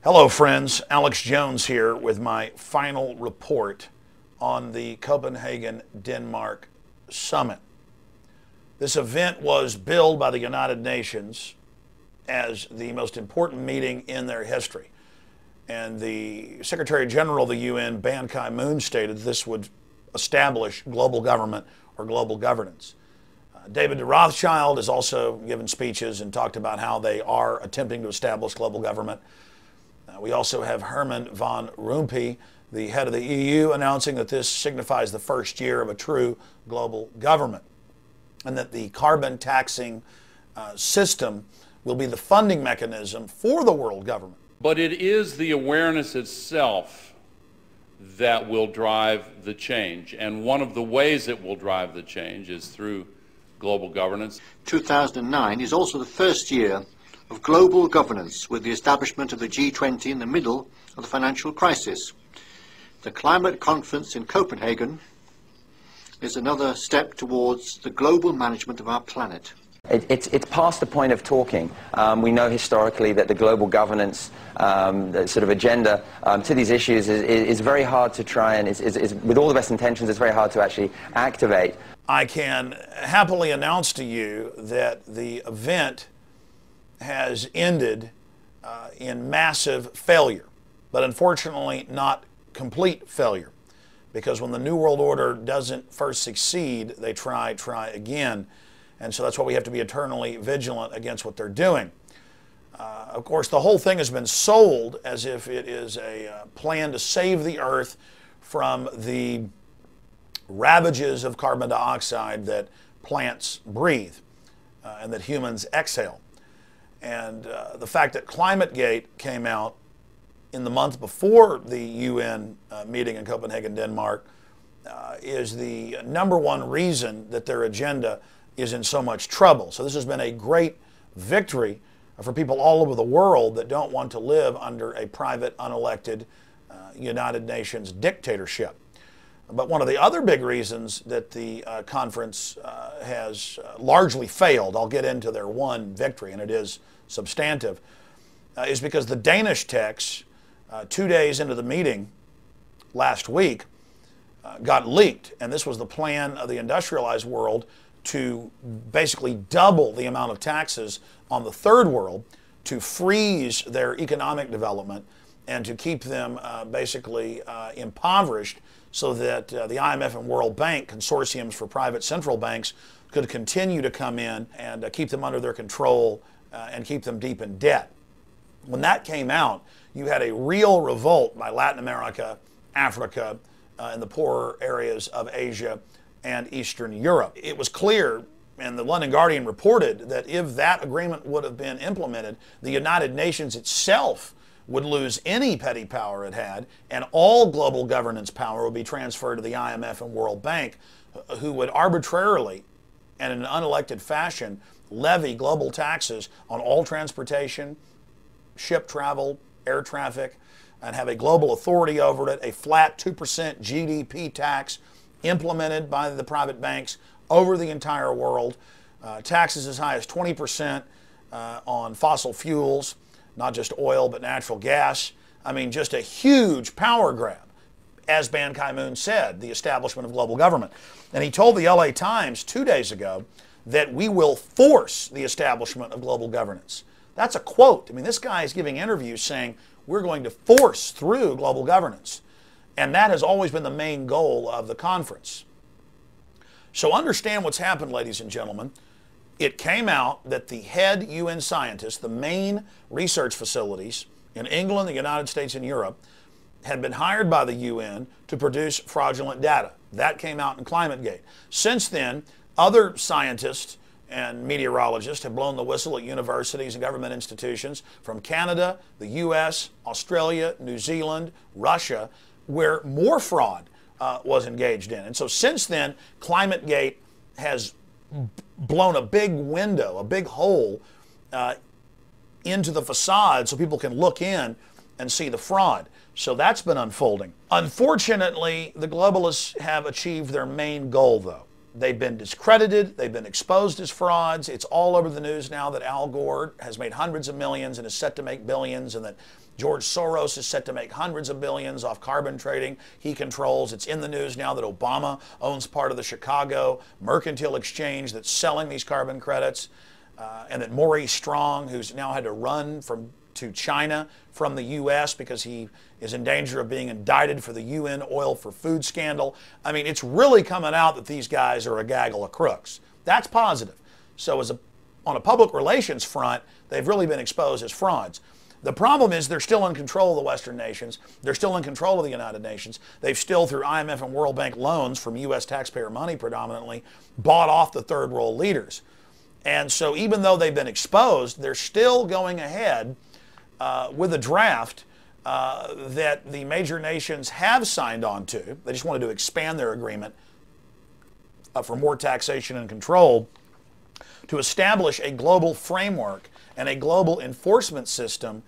Hello friends, Alex Jones here with my final report on the Copenhagen, Denmark summit. This event was billed by the United Nations as the most important meeting in their history. And the Secretary General of the UN, Ban Ki-moon, stated this would establish global government or global governance. David de Rothschild has also given speeches and talked about how they are attempting to establish global government. We also have Herman van Rompuy, the head of the EU, announcing that this signifies the first year of a true global government, and that the carbon taxing system will be the funding mechanism for the world government. But it is the awareness itself that will drive the change, and one of the ways it will drive the change is through global governance. 2009 is also the first year of global governance, with the establishment of the G20 in the middle of the financial crisis. The Climate Conference in Copenhagen is another step towards the global management of our planet. It's past the point of talking. We know historically that the global governance the sort of agenda to these issues is very hard to try and, with all the best intentions, it's very hard to actually activate. I can happily announce to you that the event has ended in massive failure, but unfortunately not complete failure, because when the New World Order doesn't first succeed, they try again. And so that's why we have to be eternally vigilant against what they're doing. Of course, the whole thing has been sold as if it is a plan to save the earth from the ravages of carbon dioxide that plants breathe and that humans exhale. And the fact that ClimateGate came out in the month before the UN meeting in Copenhagen, Denmark, is the #1 reason that their agenda is in so much trouble. So this has been a great victory for people all over the world that don't want to live under a private, unelected United Nations dictatorship. But one of the other big reasons that the conference has largely failed, I'll get into their one victory, and it is substantive, is because the Danish text, 2 days into the meeting last week, got leaked. And this was the plan of the industrialized world to basically double the amount of taxes on the third world, to freeze their economic development, and to keep them basically impoverished, so that the IMF and World Bank, consortiums for private central banks, could continue to come in and keep them under their control and keep them deep in debt. When that came out, you had a real revolt by Latin America, Africa, and the poorer areas of Asia and Eastern Europe. It was clear, and the London Guardian reported, that if that agreement would have been implemented, the United Nations itself would lose any petty power it had, and all global governance power would be transferred to the IMF and World Bank, who would arbitrarily and in an unelected fashion levy global taxes on all transportation, ship travel, air traffic, and have a global authority over it, a flat 2% GDP tax implemented by the private banks over the entire world, taxes as high as 20% on fossil fuels, not just oil, but natural gas. I mean, just a huge power grab. As Ban Ki-moon said, the establishment of global government. And he told the LA Times 2 days ago that we will force the establishment of global governance. That's a quote. I mean, this guy is giving interviews saying we're going to force through global governance. And that has always been the main goal of the conference. So understand what's happened, ladies and gentlemen. It came out that the head UN scientists, the main research facilities in England, the United States, and Europe, had been hired by the UN to produce fraudulent data. That came out in ClimateGate. Since then, other scientists and meteorologists have blown the whistle at universities and government institutions from Canada, the US, Australia, New Zealand, Russia, where more fraud was engaged in. And so since then, ClimateGate has blown a big window, a big hole into the facade so people can look in and see the fraud. So that's been unfolding. Unfortunately, the globalists have achieved their main goal, though. They've been discredited, they've been exposed as frauds. It's all over the news now that Al Gore has made hundreds of millions and is set to make billions, and that George Soros is set to make hundreds of billions off carbon trading he controls. It's in the news now that Obama owns part of the Chicago Mercantile Exchange that's selling these carbon credits, and that Maurice Strong, who's now had to run to China from the U.S. because he is in danger of being indicted for the UN oil for food scandal. I mean, it's really coming out that these guys are a gaggle of crooks. That's positive. So on a public relations front, they've really been exposed as frauds. The problem is they're still in control of the Western nations. They're still in control of the United Nations. They've still, through IMF and World Bank loans from U.S. taxpayer money predominantly, bought off the third world leaders. And so even though they've been exposed, they're still going ahead with a draft that the major nations have signed on to. They just wanted to expand their agreement for more taxation and control, to establish a global framework and a global enforcement system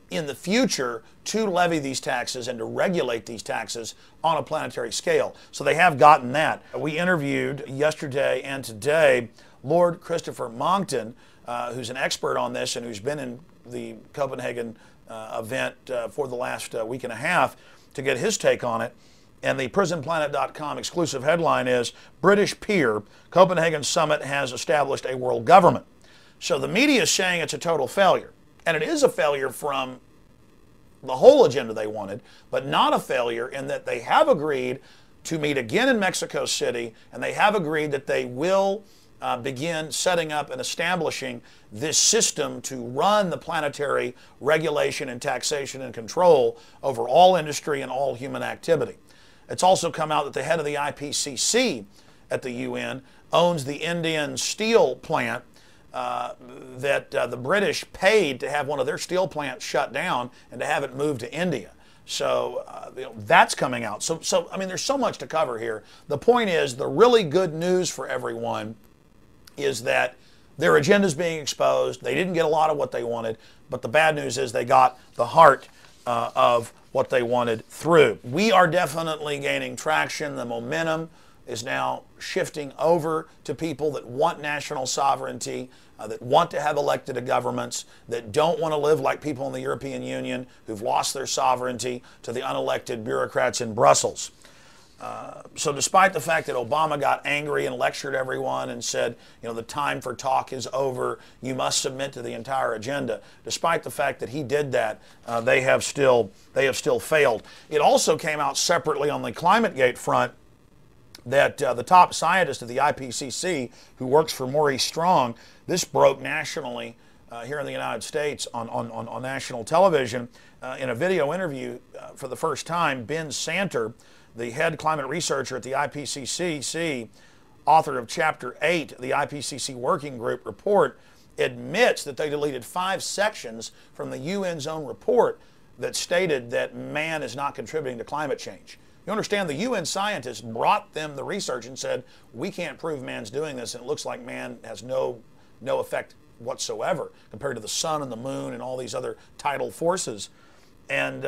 in the future to levy these taxes and to regulate these taxes on a planetary scale. So they have gotten that. We interviewed yesterday and today Lord Christopher Monckton, who's an expert on this and who's been in the Copenhagen event for the last week and a half, to get his take on it. And the PrisonPlanet.com exclusive headline is, British peer, Copenhagen summit has established a world government. So the media is saying it's a total failure. And it is a failure from the whole agenda they wanted, but not a failure in that they have agreed to meet again in Mexico City, and they have agreed that they will begin setting up and establishing this system to run the planetary regulation and taxation and control over all industry and all human activity. It's also come out that the head of the IPCC at the UN owns the Indian steel plant that the British paid to have one of their steel plants shut down and to have it moved to India. So that's coming out. So I mean, there's so much to cover here. The point is, the really good news for everyone is that their agenda is being exposed. They didn't get a lot of what they wanted, but the bad news is they got the heart of what they wanted through. We are definitely gaining traction. The momentum is now shifting over to people that want national sovereignty, that want to have elected governments, that don't want to live like people in the European Union who've lost their sovereignty to the unelected bureaucrats in Brussels. So despite the fact that Obama got angry and lectured everyone and said, you know, the time for talk is over, you must submit to the entire agenda, despite the fact that he did that, they have still failed. It also came out separately on the ClimateGate front that the top scientist of the IPCC, who works for Maurice Strong, this broke nationally here in the United States on national television in a video interview for the first time. Ben Santer, the head climate researcher at the IPCC, author of Chapter 8 of the IPCC Working Group report, admits that they deleted 5 sections from the UN's own report that stated that man is not contributing to climate change. You understand, the UN scientists brought them the research and said, we can't prove man's doing this, and it looks like man has no effect whatsoever compared to the sun and the moon and all these other tidal forces. And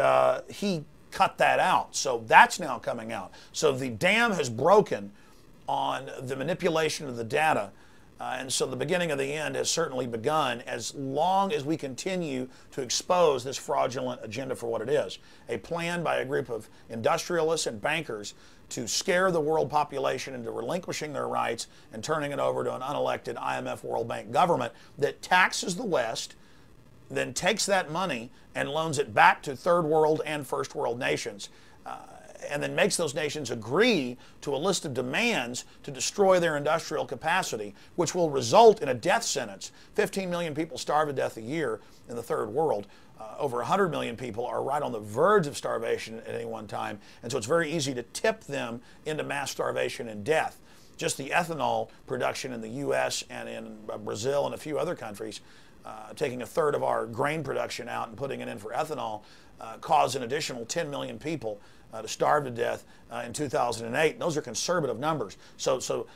he cut that out. So that's now coming out. So the dam has broken on the manipulation of the data. And so the beginning of the end has certainly begun, as long as we continue to expose this fraudulent agenda for what it is. A plan by a group of industrialists and bankers to scare the world population into relinquishing their rights and turning it over to an unelected IMF World Bank government that taxes the West, then takes that money and loans it back to third world and first world nations, and then makes those nations agree to a list of demands to destroy their industrial capacity, which will result in a death sentence. 15 million people starve to death a year in the third world. Over 100 million people are right on the verge of starvation at any one time, and so it's very easy to tip them into mass starvation and death. Just the ethanol production in the U.S. and in Brazil and a few other countries, taking a third of our grain production out and putting it in for ethanol, caused an additional 10 million people to starve to death in 2008. And those are conservative numbers. So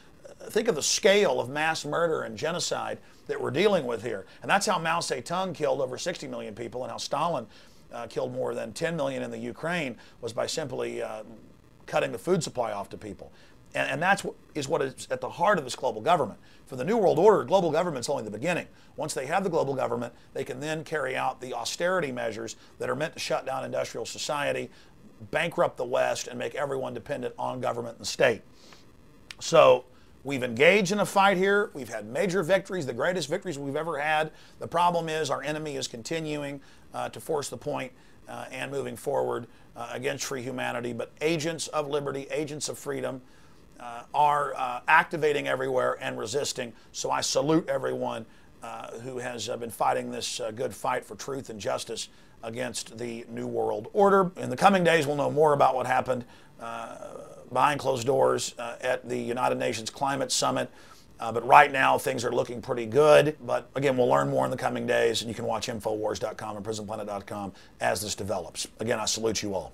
think of the scale of mass murder and genocide that we're dealing with here. And that's how Mao Zedong killed over 60 million people, and how Stalin killed more than 10 million in the Ukraine, was by simply cutting the food supply off to people. And that's what is at the heart of this global government. For the New World Order, global government's only the beginning. Once they have the global government, they can then carry out the austerity measures that are meant to shut down industrial society, bankrupt the West, and make everyone dependent on government and state. So we've engaged in a fight here. We've had major victories, the greatest victories we've ever had. The problem is our enemy is continuing to force the point and moving forward against free humanity. But agents of liberty, agents of freedom are activating everywhere and resisting. So I salute everyone who has been fighting this good fight for truth and justice against the New World Order. In the coming days, we'll know more about what happened behind closed doors at the United Nations Climate Summit. But right now, things are looking pretty good. But again, we'll learn more in the coming days, and you can watch Infowars.com and PrisonPlanet.com as this develops. Again, I salute you all.